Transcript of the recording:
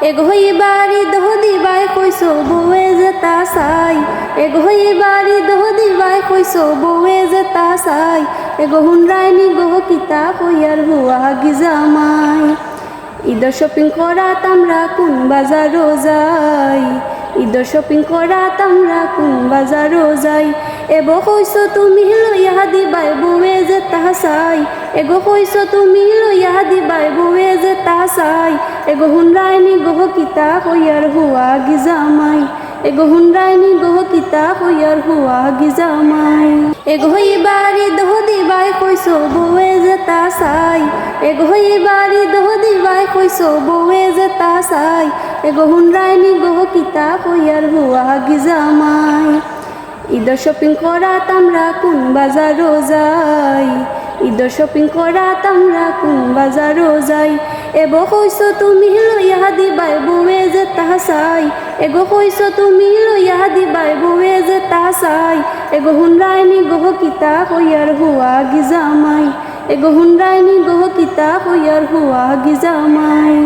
এগোই বাড়ি দহ দিবাই কইছো বউয়ে যে তা চাই এগোই বাড়ি দহ দিবাই কইছো বউয়ে যে তা চাই এগো হুনরাইনি গহ কিতা কইয়ার হুয়া গিজামাই ঈদের শপিং করাত আমরা কোন বাজারও যাই ঈদের শপিং করাত আমরা কোন বাজারও যাই এগো কইছো তুমি লইয়া দিবাই বউয়ে যে তা চাই এগো কইছো তুমি লইয়া দিবাই বউয়ে যে তা চাই এগো হুনরাইনি গহ কিতা কইয়ার হুয়া গিজামাই এগো হুনরাইনি গহ কিতা কইয়ার হুয়া গিজামাই এগোই বাড়ি দহ দিবাই কইছো বউয়ে যে তা চাই এগোই বাড়ি দহ দিবাই কইছো বউয়ে যে তা চাই এগো হুনরাইনি গহ কিতা কইয়ার হুয়া গিজামাই ঈদের শপিং করাত আমরা কোন বাজারও যাই ঈদের শপিং করাত আমরা কোন বাজারও যাই এগো কইছো তুমি লইয়া দিবাই বউয়ে যে তা চাই এগো কইছো তুমি লইয়া দিবাই বউয়ে যে তা চাই এগো হুনরাইনি গহ কিতা কইয়ার হুয়া গিজামাই এগো হুনরাইনি গহ কিতা কইয়ার হুয়া গিজামাই।